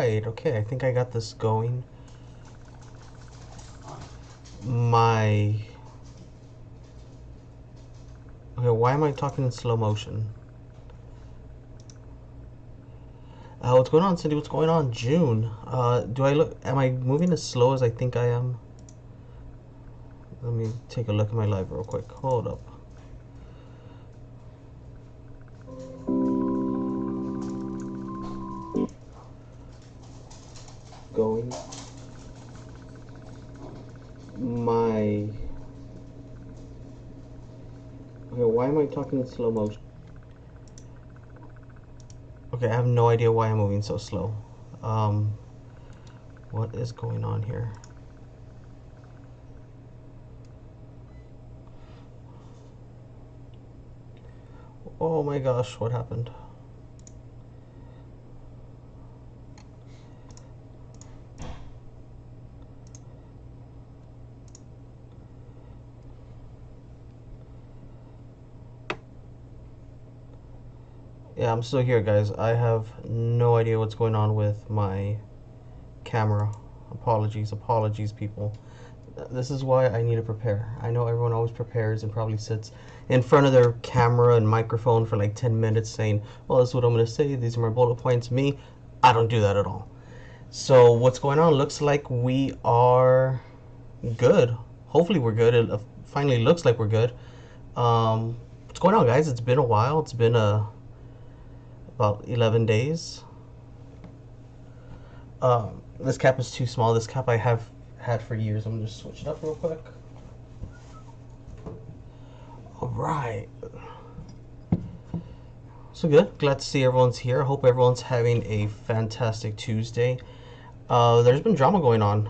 right, okay, I think I got this going. My... Okay, why am I talking in slow motion? What's going on, Cindy? What's going on, June? Am I moving as slow as I think I am? Let me take a look at my live real quick. Hold up. Going. My... Okay, why am I talking in slow motion? Okay, I have no idea why I'm moving so slow. What is going on here? Oh my gosh, what happened? Yeah, I'm still here, guys. I have no idea what's going on with my camera. Apologies, people. This is why I need to prepare. I know everyone always prepares and probably sits in front of their camera and microphone for like 10 minutes saying, well, this is what I'm going to say. These are my bullet points. Me, I don't do that at all. So what's going on? Looks like we are good. Hopefully we're good. It finally looks like we're good. What's going on, guys? It's been a while. It's been about 11 days. This cap is too small. This cap I have had for years. I'm gonna just switch it up real quick. All right. So good. Glad to see everyone's here. I hope everyone's having a fantastic Tuesday. There's been drama going on.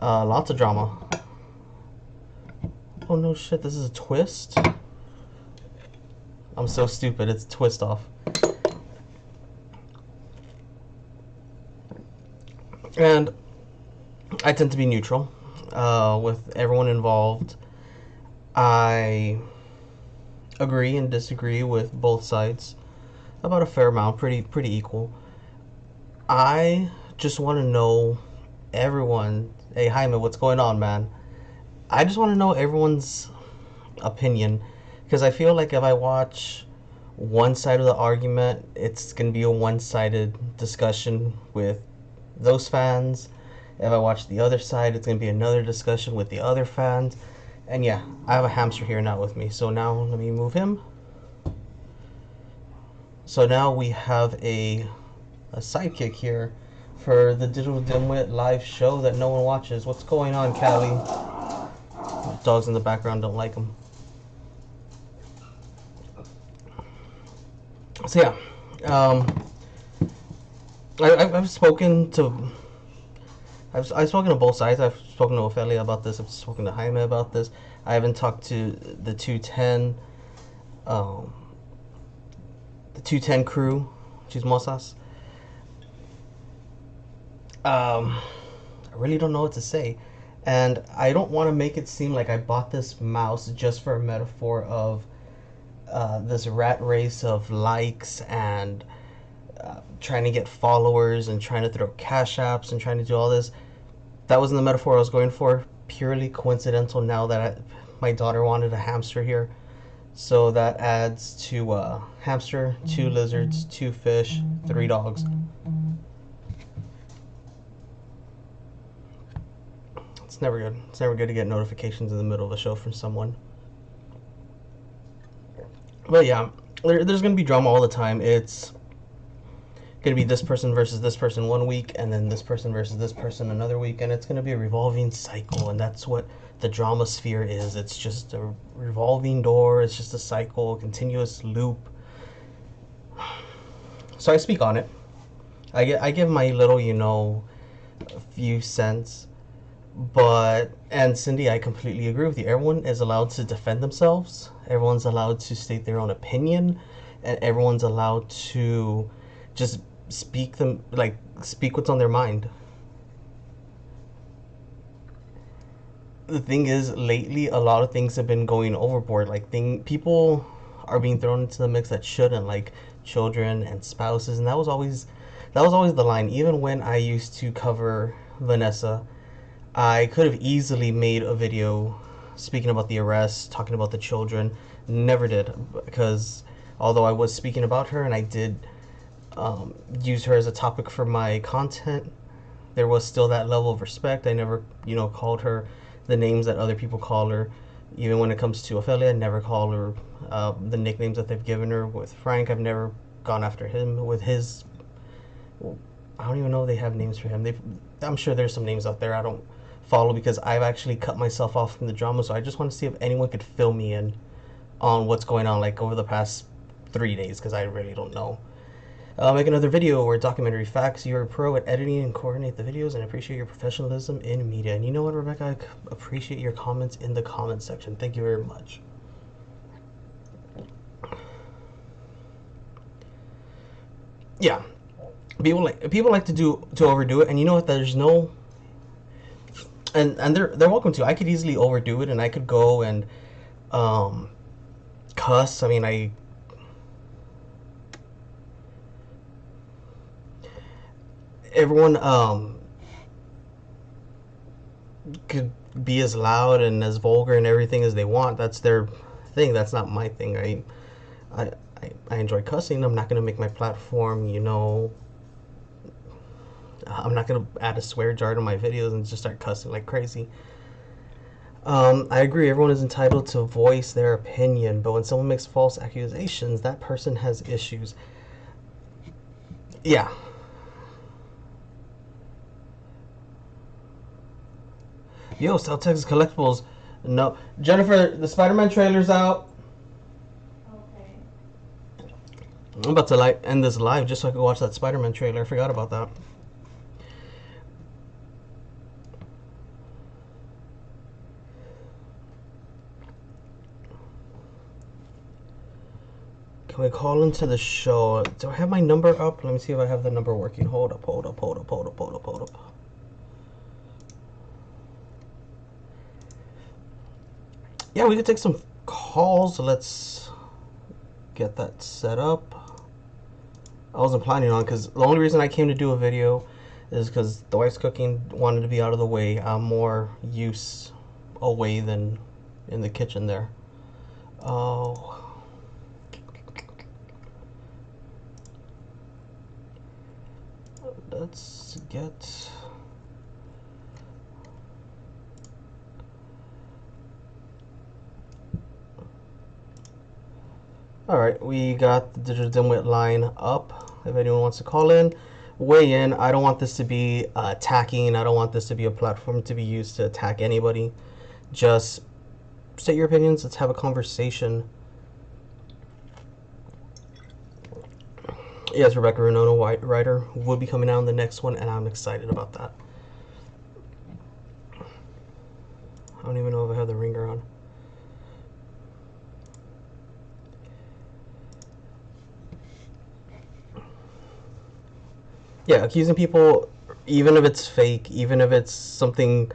Lots of drama. Oh no shit, this is a twist? I'm so stupid, it's a twist off. And I tend to be neutral with everyone involved. I agree and disagree with both sides about a fair amount, pretty equal. I just want to know everyone. Hey Jaime, what's going on, man? I just want to know everyone's opinion, because I feel like if I watch one side of the argument, it's gonna be a one-sided discussion with those fans. If I watch the other side, it's gonna be another discussion with the other fans. And yeah, I have a hamster here now with me. So now let me move him. So now we have a sidekick here for the Digital Dimwit live show that no one watches. What's going on, Callie? Dogs in the background don't like them. So yeah, I've spoken to I've spoken to both sides. I've spoken to Ophelia about this. I've spoken to Jaime about this. I haven't talked to the 210 crew, Chismosas. I really don't know what to say. And I don't want to make it seem like I bought this mouse just for a metaphor of this rat race of likes and trying to get followers and trying to throw cash apps and trying to do all this. That wasn't the metaphor I was going for. Purely coincidental now that my daughter wanted a hamster here. So that adds to hamster, 2 lizards, 2 fish, 3 dogs. It's never good. It's never good to get notifications in the middle of a show from someone. But yeah, there's going to be drama all the time. It's going to be this person versus this person one week, and then this person versus this person another week, and it's going to be a revolving cycle, and that's what the drama sphere is. It's just a revolving door. It's just a cycle, a continuous loop. So I speak on it. I give my little, a few cents. And Cindy, I completely agree with you. Everyone is allowed to defend themselves. Everyone's allowed to state their own opinion, and everyone's allowed to just speak what's on their mind. The thing is, lately a lot of things have been going overboard. People are being thrown into the mix that shouldn't, like children and spouses, and that was always That was always the line. Even when I used to cover Vanessa, I could have easily made a video speaking about the arrest, talking about the children. Never did, because although I was speaking about her and I did use her as a topic for my content, there was still that level of respect. I never, called her the names that other people call her. Even when it comes to Ophelia, I never call her the nicknames that they've given her. With Frank, I've never gone after him with his. Well, I don't even know if they have names for him. I'm sure there's some names out there I don't follow because I've actually cut myself off from the drama. So I just want to see if anyone could fill me in on what's going on, like over the past 3 days, because I really don't know. I'll make another video or documentary facts. You're a pro at editing and coordinate the videos and appreciate your professionalism in media. And you know what, Rebecca? I appreciate your comments in the comments section. Thank you very much. Yeah. People like to overdo it, and you know what? There's no, and they're welcome to. I could easily overdo it, and I could go and cuss. I mean, everyone could be as loud and as vulgar and everything as they want. That's their thing. That's not my thing. I enjoy cussing. I'm not gonna make my platform, I'm not gonna add a swear jar to my videos and just start cussing like crazy. I agree, everyone is entitled to voice their opinion, but when someone makes false accusations, that person has issues. Yeah. Yo, South Texas Collectibles. No. Jennifer, the Spider-Man trailer's out. Okay. I'm about to end this live just so I can watch that Spider-Man trailer. I forgot about that. Can we call into the show? Do I have my number up? Let me see if I have the number working. Hold up. Yeah, we could take some calls. Let's get that set up. I wasn't planning on, because the only reason I came to do a video is because the wife's cooking, wanted to be out of the way. I'm more use away than in the kitchen there. Oh. Let's get... Alright, we got the Digital Dimwit line up. If anyone wants to call in, weigh in. I don't want this to be attacking. I don't want this to be a platform to be used to attack anybody. Just state your opinions. Let's have a conversation. Yes, Rebecca Renona, White Writer, will be coming out in the next one, and I'm excited about that. I don't even know if I have the ringer on. Yeah, accusing people, even if it's fake, even if it's something,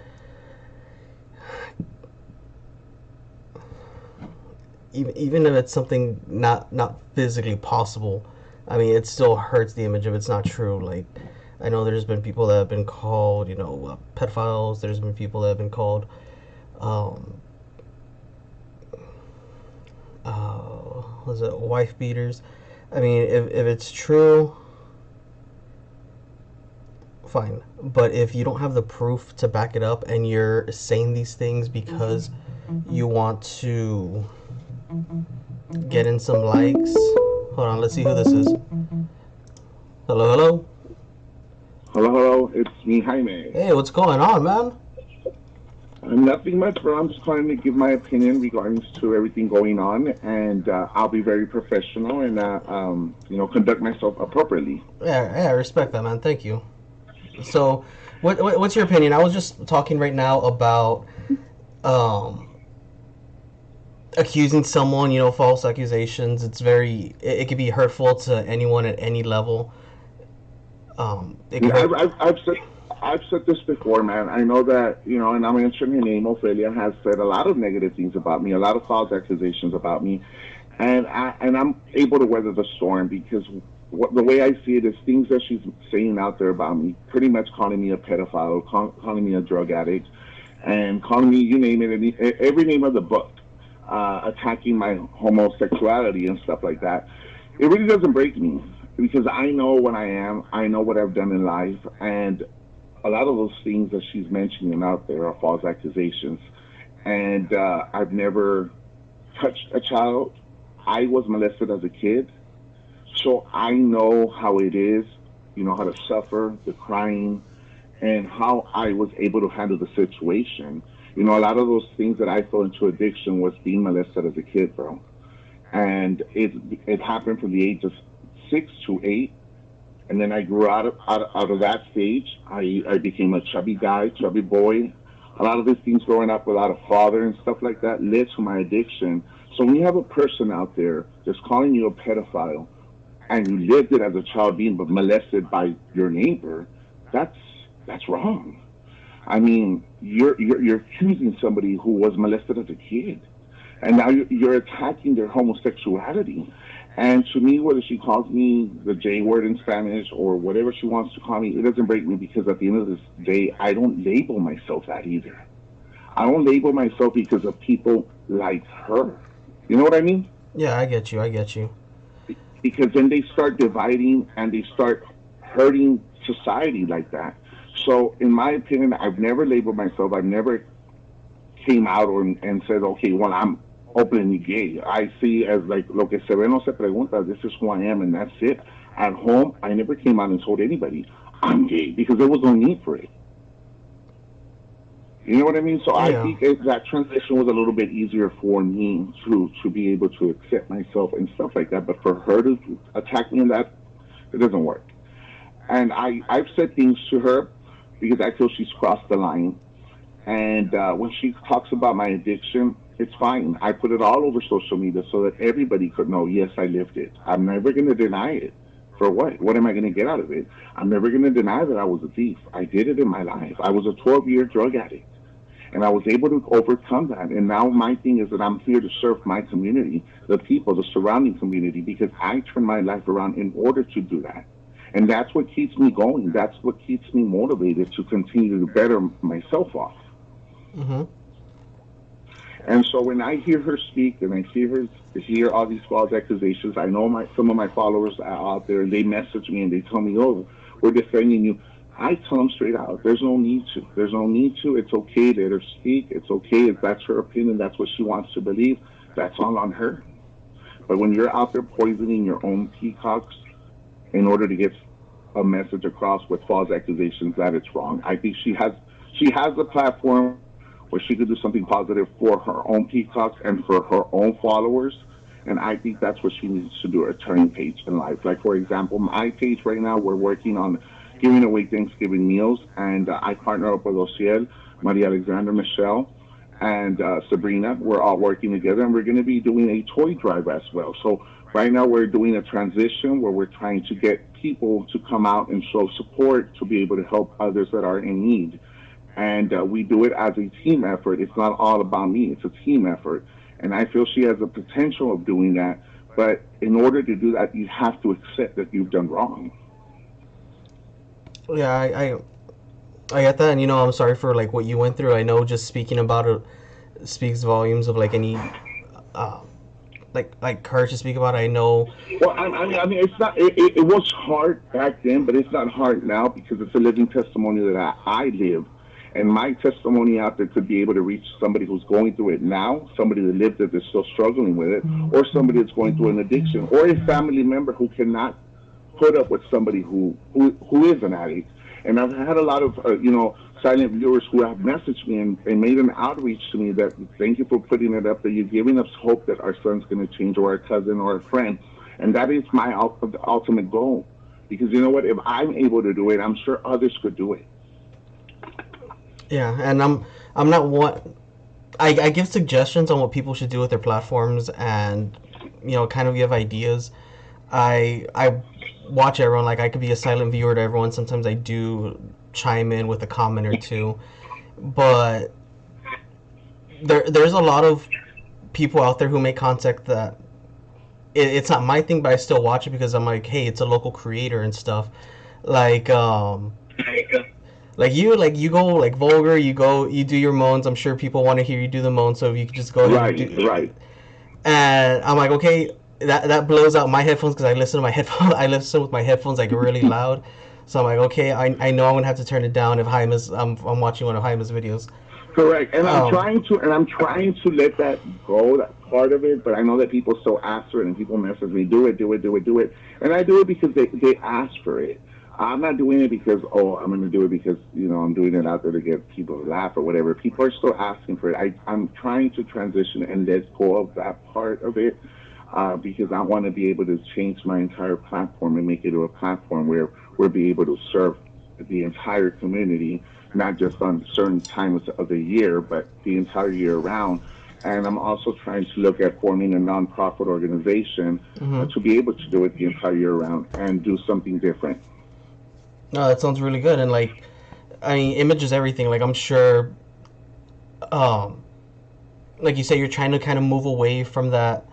even if it's something not physically possible, I mean, it still hurts the image if it's not true. Like, I know there's been people that have been called, pedophiles. There's been people that have been called, was it wife beaters? I mean, if it's true, fine. But if you don't have the proof to back it up and you're saying these things because you want to get in some likes. Hold on, let's see who this is. Hello? Hello, it's me, Jaime. Hey, what's going on, man? Nothing much, but I'm just calling to give my opinion regarding to everything going on, and I'll be very professional and, conduct myself appropriately. Yeah, I respect that, man. Thank you. So, what's your opinion? I was just talking right now about accusing someone, false accusations. It's it could be hurtful to anyone at any level. I've said this before, man. I know that, and I'm mentioning your name, Ophelia has said a lot of negative things about me, a lot of false accusations about me, and I'm able to weather the storm because the way I see it is things that she's saying out there about me, pretty much calling me a pedophile, calling me a drug addict, and calling me, you name it, every name of the book, attacking my homosexuality and stuff like that. It really doesn't break me because I know what I am, I know what I've done in life, and a lot of those things that she's mentioning out there are false accusations. And I've never touched a child. I was molested as a kid, so I know how it is, how to suffer, the crying, and how I was able to handle the situation. A lot of those things that I fell into addiction was being molested as a kid, bro. And it happened from the age of 6 to 8, and then I grew out of that stage. I became a chubby guy, chubby boy. A lot of these things growing up without a father and stuff like that led to my addiction. So when you have a person out there just calling you a pedophile and you lived it as a child being molested by your neighbor, that's that's wrong. I mean, you're accusing somebody who was molested as a kid, and now you're attacking their homosexuality. And to me, whether she calls me the J word in Spanish or whatever she wants to call me, it doesn't break me because at the end of this day, I don't label myself that either. I don't label myself because of people like her. You know what I mean? Yeah, I get you. I get you. Because then they start dividing and they start hurting society like that. So, in my opinion, I've never labeled myself. I've never came out and said, okay, well, I'm openly gay. I see as like, lo que se ve no se pregunta. This is who I am, and that's it. At home, I never came out and told anybody I'm gay because there was no need for it. You know what I mean? So I Yeah. think that transition was a little bit easier for me to be able to accept myself and stuff like that. But for her to attack me in that, it doesn't work. And I've said things to her because I feel she's crossed the line. And when she talks about my addiction, it's fine. I put it all over social media so that everybody could know, yes, I lived it. I'm never going to deny it. For what? What am I going to get out of it? I'm never going to deny that I was a thief. I did it in my life. I was a 12-year drug addict. And I was able to overcome that. And now my thing is that I'm here to serve my community, the people, the surrounding community, because I turned my life around in order to do that. And that's what keeps me going. That's what keeps me motivated to continue to better myself off. Mhm. And so when I hear her speak and I hear all these false accusations, I know some of my followers are out there. They message me and they tell me, "Oh, we're defending you." I tell them straight out, "There's no need to. There's no need to. It's okay. Let her speak. It's okay if that's her opinion. That's what she wants to believe. That's all on her." But when you're out there poisoning your own peacocks in order to get a message across with false accusations, that it's wrong. I think she has a platform where she could do something positive for her own peacocks and for her own followers. And I think that's what she needs to do, a turning page in life. Like, for example, my page right now, we're working on giving away Thanksgiving meals. And I partner up with Ociel, Maria Alexander, Michelle, and Sabrina. We're all working together, and we're going to be doing a toy drive as well. So right now, we're doing a transition where we're trying to get people to come out and show support to be able to help others that are in need. And we do it as a team effort. It's not all about me. It's a team effort, and I feel she has the potential of doing that. But in order to do that, you have to accept that you've done wrong. Yeah, I get that, and I'm sorry for like what you went through. I know just speaking about it speaks volumes of like any uh, like courage to speak about it. I know. Well, I mean, it's not. It was hard back then, but it's not hard now because it's a living testimony that I live, and my testimony out there could be able to reach somebody who's going through it now, somebody that lived it that's still struggling with it, or somebody that's going through an addiction, or a family member who cannot put up with somebody who is an addict. And I've had a lot of silent viewers who have messaged me and made an outreach to me that thank you for putting it up, that you're giving us hope that our son's going to change, or our cousin or a friend. And that is my ultimate goal, because you know what, if I'm able to do it, I'm sure others could do it. Yeah, and I'm not one. I give suggestions on what people should do with their platforms, and kind of give ideas. I watch everyone. Like, I could be a silent viewer to everyone. Sometimes I do chime in with a comment or two, but there's a lot of people out there who make content that it's not my thing, but I still watch it because I'm like, hey, it's a local creator and stuff. Like like you go like vulgar, you do your moans. I'm sure people want to hear you do the moans, so if you could just go ahead and Right, do. right. And I'm like, okay, that blows out my headphones because I listen to my headphones. I listen with my headphones like really loud. So I'm like, okay, I know I'm gonna have to turn it down if I'm watching one of Jaime's videos. Correct. And Um, I'm trying to let that go, that part of it, but I know that people still ask for it and people message me, do it, do it, do it, do it. And I do it because they ask for it. I'm not doing it because, oh, I'm going to do it because, I'm doing it out there to get people to laugh or whatever. People are still asking for it. I'm trying to transition and let go of that part of it because I want to be able to change my entire platform and make it a platform where we'll be able to serve the entire community, not just on certain times of the year, but the entire year round. And I'm also trying to look at forming a nonprofit organization mhm. to be able to do it the entire year round and do something different. No, that sounds really good. And like, I mean, image is everything. Like, I'm sure, um, like you say, you're trying to kind of move away from that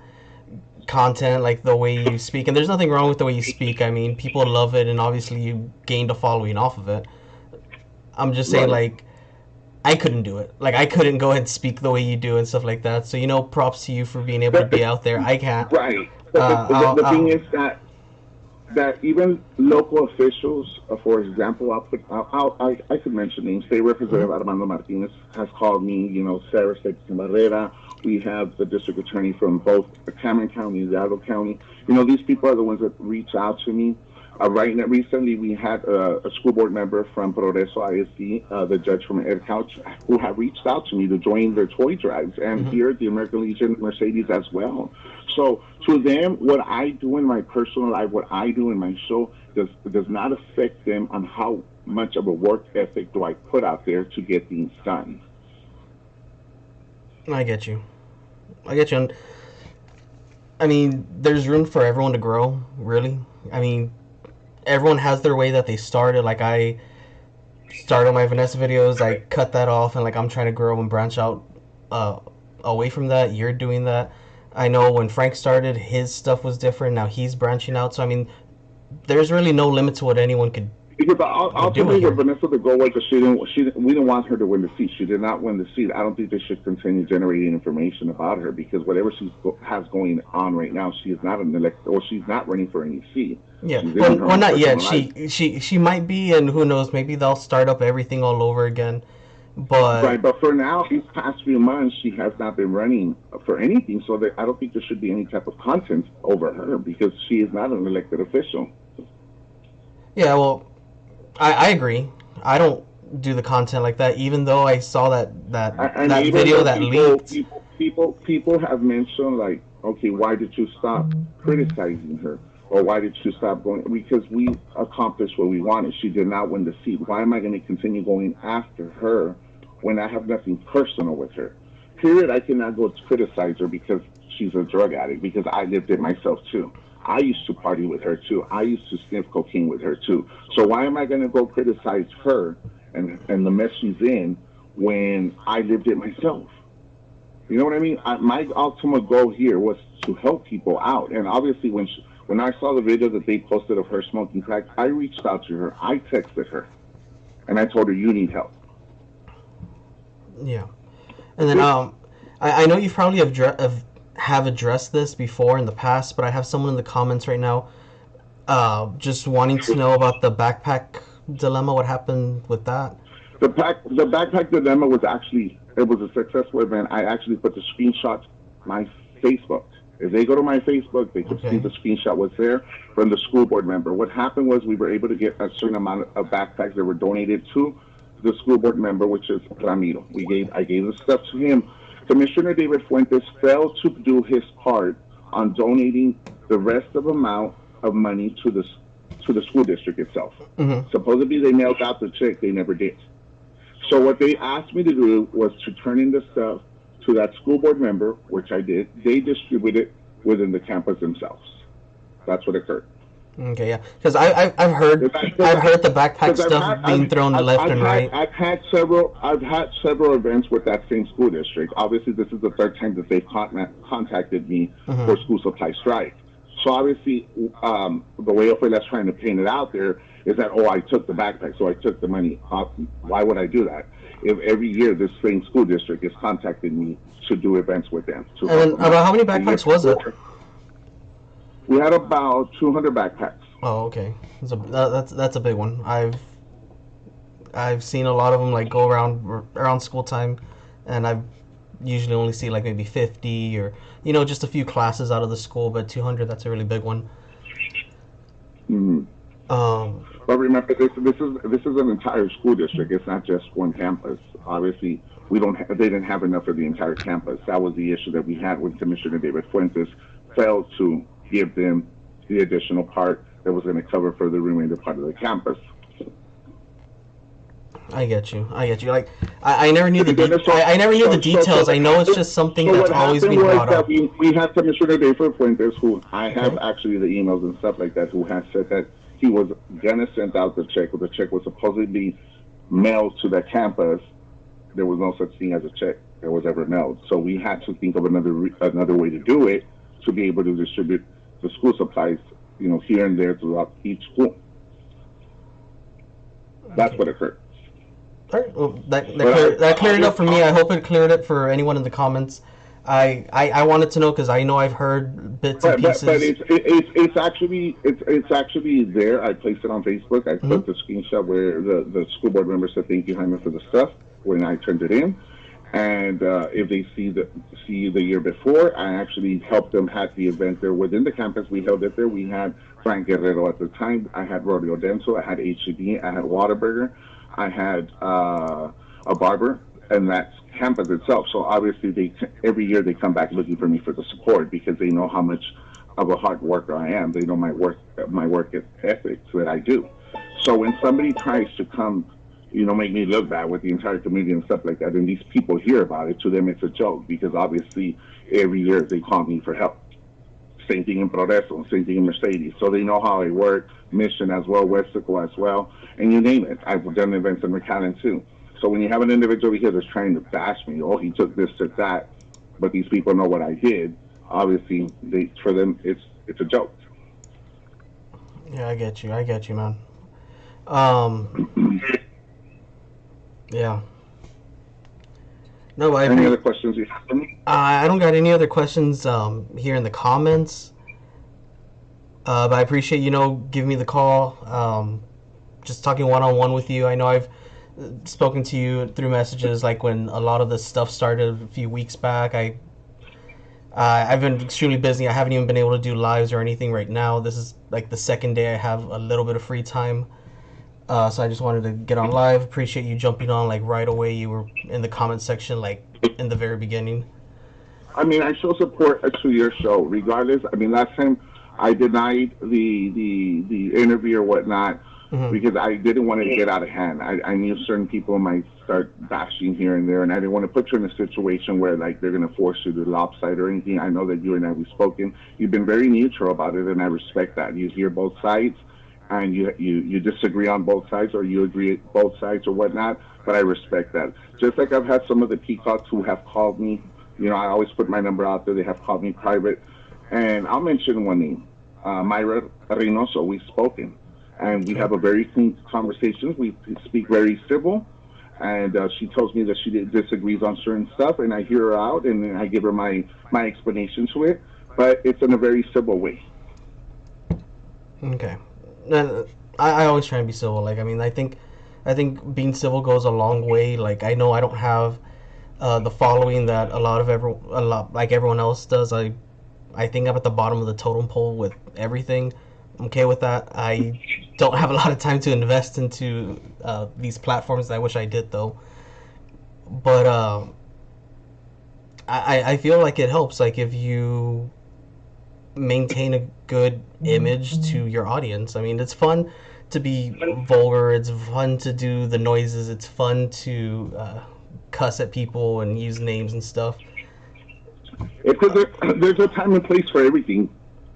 content, like the way you speak. And there's nothing wrong with the way you speak. I mean, people love it, and obviously you gained a following off of it. I'm just saying, Right. like, I couldn't do it. Like, I couldn't go ahead and speak the way you do and stuff like that. So, props to you for being able to be out there. I can't. Right. But the thing is that even local officials, for example, I could mention names. State Mhm. Representative Armando Martinez has called me, Sarah Sexton Barrera. We have the district attorney from both Cameron County and Hidalgo County. These people are the ones that reach out to me. Right now, recently we had a school board member from Progreso ISD, the judge from Ed Couch, who have reached out to me to join their toy drives, and Mhm. here at the American Legion Mercedes as well. So to them, what I do in my personal life, what I do in my show, does not affect them on how much of a work ethic do I put out there to get things done. I get you. I get you. And I mean, there's room for everyone to grow, really. I mean, everyone has their way that they started. Like, I started my Vanessa videos, I cut that off, and like, I'm trying to grow and branch out uh, away from that. You're doing that. I know when Frank started, his stuff was different. Now he's branching out. So, I mean, there's really no limit to what anyone Because could do in ultimately, with here. Vanessa, the goal was that we didn't want her to win the seat. She did not win the seat. I don't think they should continue generating information about her because whatever has going on right now, she is not an elect or she's not running for any seat. Yeah, She's living her well, own not yet. personal life. She might be, and who knows? Maybe they'll start up everything all over again. But Right, but for now, these past few months, she has not been running for anything. So I don't think there should be any type of content over her because she is not an elected official. yeah, well, I agree. I don't do the content like that, even though I saw And that even video though that leaked. people have mentioned like, okay, why did you stop criticizing her, or why did you stop going? Because we accomplished what we wanted. She did not win the seat. Why am I going to continue going after her when I have nothing personal with her? Period. I cannot go to criticize her because she's a drug addict. Because I lived it myself too. I used to party with her too. I used to sniff cocaine with her too. So why am I going to go criticize her and the mess she's in when I lived it myself? You know what I mean? My ultimate goal here was to help people out, and obviously when I saw the video that they posted of her smoking crack, I reached out to her. I texted her, and I told her, "You need help." Yeah, and then This I know you probably have addressed this before in the past, but I have someone in the comments right now, just wanting to know about the backpack dilemma. What happened with that? the backpack dilemma was actually it was a successful event. I actually put the screenshot my Facebook. If they go to my Facebook, they could see Okay. the screenshot was there from the school board member. What happened was we were able to get a certain amount of backpacks that were donated to the school board member, which is Ramiro. I gave the stuff to him. Commissioner David Fuentes failed to do his part on donating the rest of the amount of money to the school district itself. Mm-hmm. Supposedly they mailed out the check, they never did. So what they asked me to do was to turn in the stuff to that school board member, which I did. They distributed it within the campus themselves. That's what occurred. Okay, yeah, because I've heard the backpack Because stuff being thrown left and right. I've had several events with that same school district. Obviously, this is the third time that they've contacted me Mm-hmm. for school supply strike. So obviously, the way Opela's trying to paint it out there is that, oh, I took the backpack, so I took the money. Why would I do that? If every year this same school district is contacting me to do events with them. To And then help them about out. how many The year backpacks was it? before, we had about 200 backpacks. Oh, okay. That's a big one. I've seen a lot of them like go around school time, and I've usually only see like maybe 50 or just a few classes out of the school, but 200, that's a really big one. Mhm. Um, But remember, this is an entire school district. It's not just one campus. Obviously, they didn't have enough for the entire campus. That was the issue that we had when Commissioner David Fuentes failed to give them the additional part that was going to cover for the remainder part of the campus. I get you. I get you. Like I never knew the And then I never knew the details. I know it's just something so that's what always happened been was brought that up. we had Commissioner David Fuentes, who I have Okay. actually the emails and stuff like that, who has said that he was gonna send out the check. The check was supposedly be mailed to the campus. There was no such thing as a check that was ever mailed. So we had to think of another way to do it to be able to distribute the school supplies, here and there throughout each school. That's Okay. what occurred. All right. Well, But that cleared it up for me. I hope it cleared it for anyone in the comments. I wanted to know because I know I've heard bits and but pieces. it's actually there. I placed it on Facebook. I Hmm. put the screenshot where the school board member said thank you, Jaime, for the stuff when I turned it in. And if they see the year before, I actually helped them have the event there within the campus. We held it there. We had Frank Guerrero at the time. I had Rodrigo Denso. I had HEB. I had Whataburger. I had a barber, and that's campus itself. So obviously, every year they come back looking for me for the support because they know how much of a hard worker I am. They know my work ethics that I do. So when somebody tries to come, make me look bad with the entire community and stuff like that, and these people hear about it, to them it's a joke because obviously every year they call me for help. Same thing in Progreso, same thing in Mercedes. So they know how I work, Mission as well, Westico as well, and you name it. I've done events in McAllen too. So when you have an individual here that's trying to bash me, oh, he took that, but these people know what I did. Obviously, for them, it's a joke. Yeah, I get you. I get you, man. Um, yeah. No, Any other questions you have for me? I don't got any other questions here in the comments. But I appreciate giving me the call. Just talking one on one with you. I know I've spoken to you through messages, like when a lot of this stuff started a few weeks back. I've been extremely busy. I haven't even been able to do lives or anything right now. This is like the second day I have a little bit of free time. So I just wanted to get on live. Appreciate you jumping on like right away. You were in the comment section like in the very beginning. I mean, I show support to your show, regardless. I mean, last time I denied the interview or whatnot Hmm. because I didn't want it to get out of hand. I knew certain people might start bashing here and there, and I didn't want to put you in a situation where like they're going to force you to lopside or anything. I know that you and I we've spoken. You've been very neutral about it, and I respect that. You hear both sides, and you disagree on both sides, or you agree at both sides or whatnot. But I respect that. Just like I've had some of the peacocks who have called me. I always put my number out there. They have called me private, and I'll mention one name, Myra Reynoso. We've spoken, and we Okay. have a very clean conversation. We speak very civil, and she tells me that she disagrees on certain stuff, and I hear her out, and then I give her my explanation to it. But it's in a very civil way. Okay. And I always try and be civil. Like I think being civil goes a long way. Like I know I don't have the following that a lot like everyone else does. I think I'm at the bottom of the totem pole with everything. I'm okay with that. I don't have a lot of time to invest into these platforms. I wish I did though. But I feel like it helps. Like if you maintain a good image to your audience. I mean, it's fun to be vulgar. It's fun to do the noises. It's fun to cuss at people and use names and stuff. There's a time and place for everything.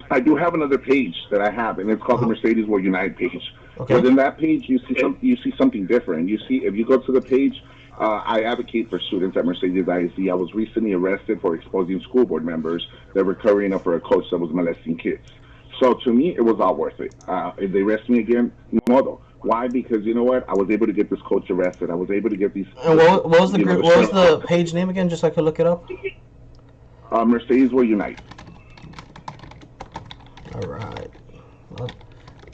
I do have another page that I have, and it's called the Uh-huh. Mercedes World Unite page. Okay. Within that page, you see something different. You see, if you go to the page, I advocate for students at Mercedes ISD. I was recently arrested for exposing school board members that were covering up for a coach that was molesting kids. So to me, it was all worth it. If they arrest me again, no. Though. Why? Because you know what? I was able to get this coach arrested. I was able to get these, And what was the you know, group? What was the page name again? Just so I could look it up. Mercedes will unite. All right. Well,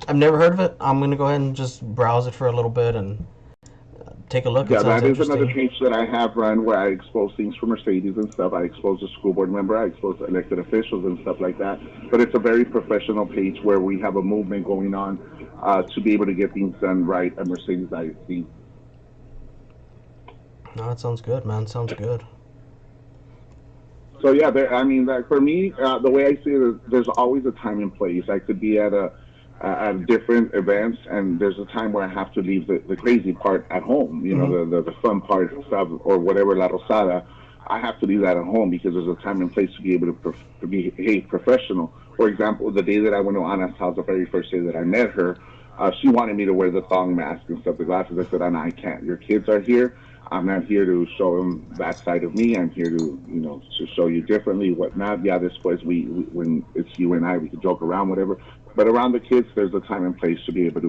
I've never heard of it. I'm gonna go ahead and just browse it for a little bit and take a look. It Yeah, sounds that is another interesting. page that I have run where I expose things for Mercedes and stuff. I expose the school board member, I expose elected officials and stuff like that. But it's a very professional page where we have a movement going on to be able to get things done right at Mercedes ISD. No, that sounds good, man. Sounds good. So yeah, I mean, like for me, the way I see it is, there's always a time and place. I could be at different events, and there's a time where I have to leave the crazy part at home. You know, Hmm. the fun part stuff or whatever la rosada. I have to leave that at home because there's a time and place to be able to, to behave professional. For example, the day that I went to Anna's house, the very first day that I met her, she wanted me to wear the thong mask and stuff, the glasses. I said, Anna, I can't. Your kids are here. I'm not here to show them that side of me. I'm here to, to show you differently, whatnot. Yeah, this place, when it's you and I, we can joke around, whatever. But around the kids, there's a time and place to be able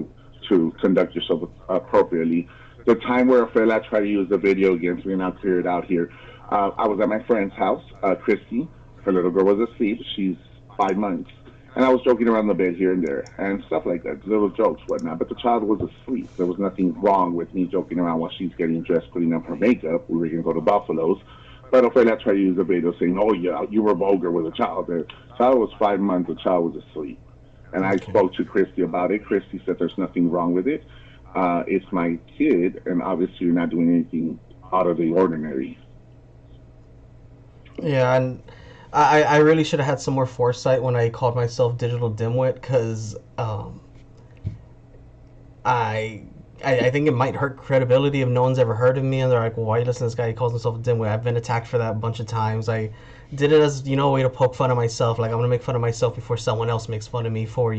to conduct yourself appropriately. The time where Fela tried to use the video against me, and I'll clear it out here. I was at my friend's house, Christy. Her little girl was asleep. She's 5 months. And I was joking around the bed here and there and stuff like that, little jokes, whatnot. But the child was asleep. There was nothing wrong with me joking around while she's getting dressed, putting up her makeup. We were going to go to Buffalo's. But Ophelia tried to use the video saying, oh, yeah, you were vulgar with a child. The child was 5 months. The child was asleep. And I Okay. spoke to Christy about it. Christy said there's nothing wrong with it. It's my kid, and obviously you're not doing anything out of the ordinary. Yeah, and I really should have had some more foresight when I called myself digital dimwit, because I, I think it might hurt credibility if no one's ever heard of me and they're like, well, why you listen to this guy? He calls himself a dimwit. I've been attacked for that a bunch of times. I did it as, a way to poke fun of myself. Like, I'm gonna make fun of myself before someone else makes fun of me for,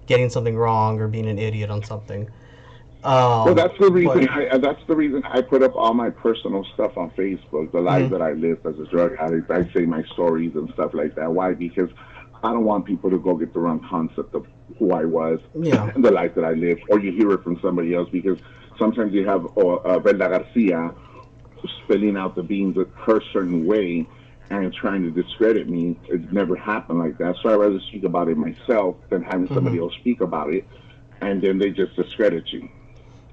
getting something wrong or being an idiot on something. Well, that's the reason. But That's the reason I put up all my personal stuff on Facebook. The life mhm, that I lived as a drug addict. I say my stories and stuff like that. Why? Because I don't want people to go get the wrong concept of who I was yeah, and the life that I lived, or you hear it from somebody else. Because sometimes you have Brenda Garcia spelling out the beans her certain way and trying to discredit me. It never happened like that. So I rather speak about it myself than having hmm, somebody else speak about it, and then they just discredit you.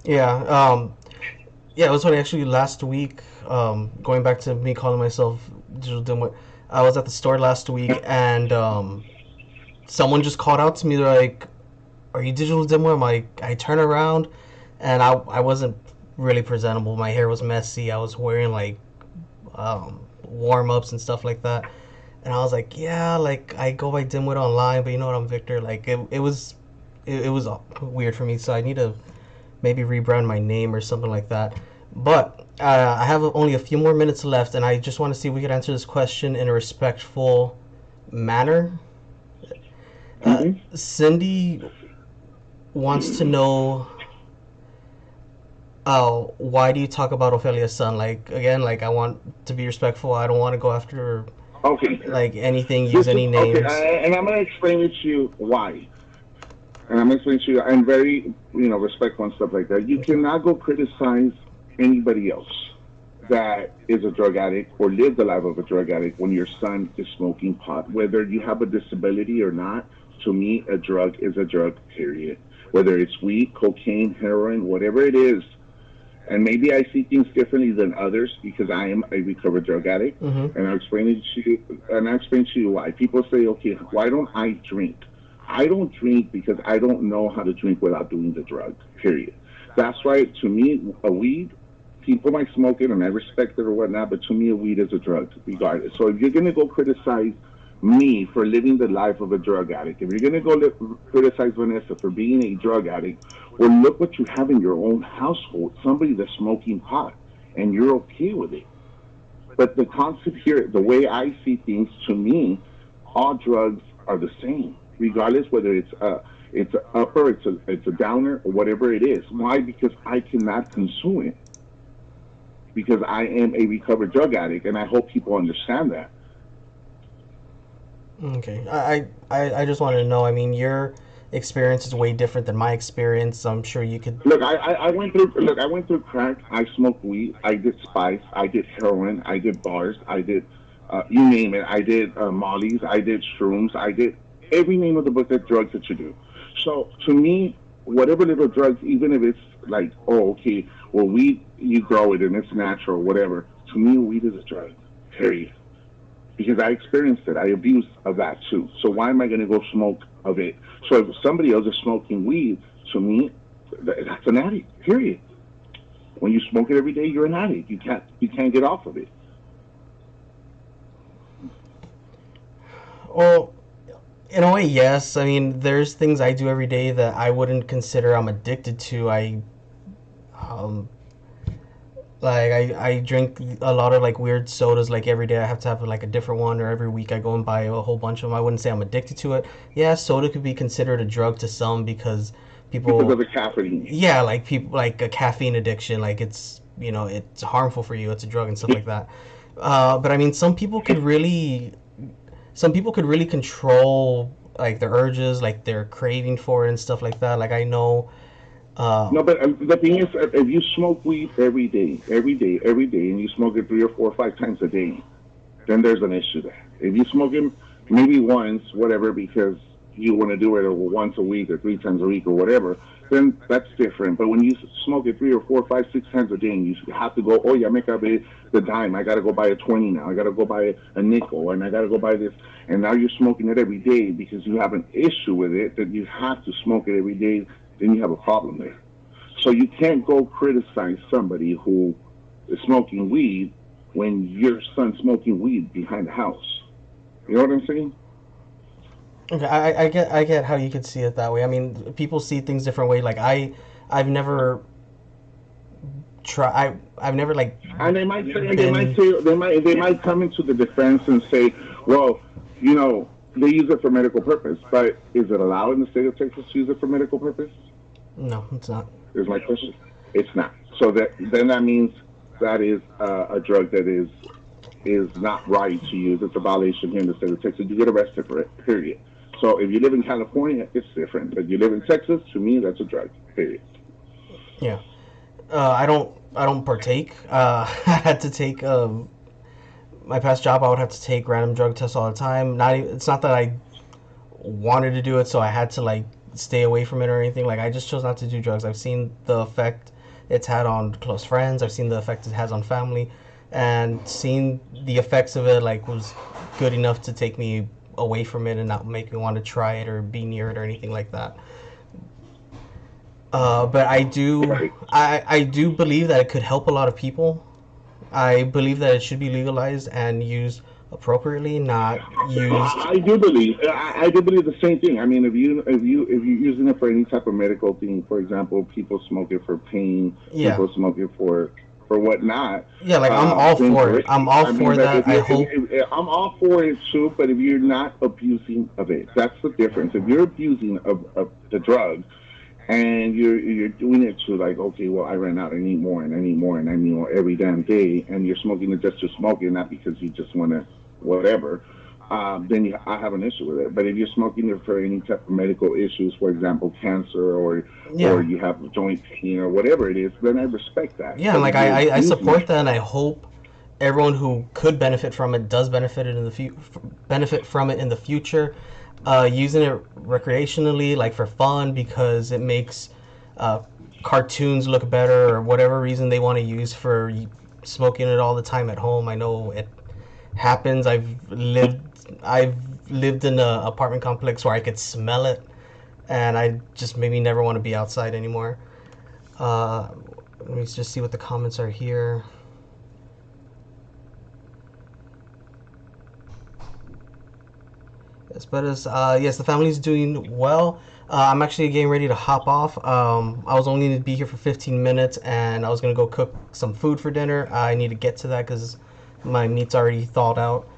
yeah, yeah. It was funny actually. Last week, going back to me calling myself digital dimwit, I was at the store last week and someone just called out to me. They're like, "Are you digital dimwit?" I'm like, I turn around, and I wasn't really presentable. My hair was messy. I was wearing like warm ups and stuff like that. And I was like, yeah, like I go by dimwit online, but you know what? I'm Victor. Like it was weird for me, so I need to maybe rebrand my name or something like that. But I have only a few more minutes left, and I just want to see if we could answer this question in a respectful manner. Hmm. Cindy wants to know, why do you talk about Ophelia's son? Like again, like I want to be respectful. I don't want to go after Okay. like anything, This use is any okay, names. and I'm gonna explain it to you why. And I'm gonna explain to you. I'm very, respectful and stuff like that. You cannot go criticize anybody else that is a drug addict or live the life of a drug addict when your son is smoking pot, whether you have a disability or not. To me, a drug is a drug. Period. Whether it's weed, cocaine, heroin, whatever it is, and maybe I see things differently than others because I am a recovered drug addict. Mm-hmm. And I'll explain it to you, and I'll explain to you why. People say, okay, why don't I drink? I don't drink because I don't know how to drink without doing the drug. Period. That's why, to me, a weed. People might smoke it, and I respect it or whatnot, but to me, a weed is a drug, regardless. So if you're gonna go criticize me for living the life of a drug addict, if you're going to go criticize Vanessa for being a drug addict, well, look what you have in your own household, somebody that's smoking pot, and you're okay with it. But the concept here, the way I see things, to me, all drugs are the same, regardless whether it's a upper, it's a downer, or whatever it is. Why? Because I cannot consume it because I am a recovered drug addict, and I hope people understand that. Okay. I just wanted to know. I mean, your experience is way different than my experience. I'm sure you could. Look, I went through crack. I smoked weed. I did spice. I did heroin. I did bars. I did, you name it. I did mollies. I did shrooms. I did every name of the book of drugs that you do. So to me, whatever little drugs, even if it's like, oh, okay, well, weed, you grow it and it's natural, whatever. To me, weed is a drug. Period. Because I experienced it. I abused of that too. So why am I going to go smoke of it? So if somebody else is smoking weed, to me, that's an addict. Period. When you smoke it every day, you're an addict. You can't get off of it. Well, in a way, yes. I mean, there's things I do every day that I wouldn't consider I'm addicted to. Um, I drink a lot of like weird sodas. Like every day, I have to have like a different one, or every week I go and buy a whole bunch of them. I wouldn't say I'm addicted to it. Yeah, soda could be considered a drug to some because Because of people, the caffeine. yeah, like people like a caffeine addiction. Like it's harmful for you. It's a drug and stuff like that. But I mean, some people could really control like their urges, like their craving for it and stuff like that. Like I know, uh, No, but the thing is, if you smoke weed every day, and you smoke it 3 or 4 or 5 times a day, then there's an issue there. If you smoke it maybe once, whatever, because you want to do it once a week or 3 times a week or whatever, then that's different. But when you smoke it 3 or 4 or 5, 6 times a day, and you have to go, oh yeah, make up the dime. I got to go buy a 20 now. I got to go buy a nickel, and I got to go buy this. And now you're smoking it every day because you have an issue with it that you have to smoke it every day. Then you have a problem there. So you can't go criticize somebody who is smoking weed when your son's smoking weed behind the house. You know what I'm saying? okay, I get how you could see it that way. I mean, people see things different way. Like I've never I've never like And been. they might come into the defense and say, well, you know, they use it for medical purpose, but is it allowed in the state of Texas to use it for medical purpose? No, it's not. Is my question. It's not. So that means that is a drug that is not right to use. It's a violation here in the state of Texas. You get arrested for it. Period. So if you live in California, it's different. But you live in Texas, to me, that's a drug. Period. Yeah. I don't partake. I had to take my past job. I would have to take random drug tests all the time. It's not that I wanted to do it, so I had to like stay away from it or anything. Like I just chose not to do drugs. I've seen the effect it's had on close friends. I've seen the effect it has on family, and seeing the effects of it like was good enough to take me away from it and not make me want to try it or be near it or anything like that. But Right. I do believe that it could help a lot of people. I believe that it should be legalized and used appropriately, not used. I do believe the same thing. I mean, if you're using it for any type of medical thing, for example, people smoke it for pain, Yeah, people smoke it for whatnot. yeah. Like I'm all Then for it. great. I'm all I mean, for but that. I hope. I'm all for it too. But if you're not abusing of it, that's the difference. If you're abusing of the drug, and you're doing it to like, okay, well, I ran out, I need more, and I need more, and I need more every damn day, and you're smoking it just to smoke it, not because you just want to whatever, then I have an issue with it. But if you're smoking it for any type of medical issues, for example, cancer, or Yeah, you have joint pain or whatever it is, then I respect that. yeah. And But like if you're I abusing support it, that, and I hope everyone who could benefit from it does benefit from it in the future. Using it recreationally, like for fun, because it makes uh, cartoons look better or whatever reason they want to use for smoking it all the time at home. I know it happens. I've lived in an apartment complex where I could smell it, and I just maybe never want to be outside anymore. Uh, Let me just see what the comments are here. Yes, but yes, the family's doing well. I'm actually getting ready to hop off. I was only going to be here for 15 minutes, and I was going to go cook some food for dinner. I need to get to that because my meat's already thawed out.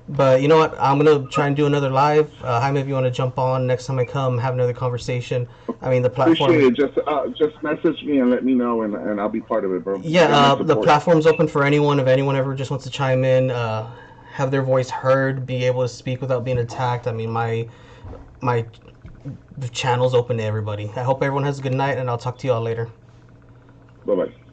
But you know what? I'm gonna try and do another live. Jaime, if you want to jump on next time I come, have another conversation. I mean, the appreciate platform. it. Just message me and let me know, and I'll be part of it, bro. Yeah, Got my the support. platform's open for anyone. If anyone ever just wants to chime in, have their voice heard, be able to speak without being attacked. I mean, my channel's open to everybody. I hope everyone has a good night, and I'll talk to you all later. Bye bye.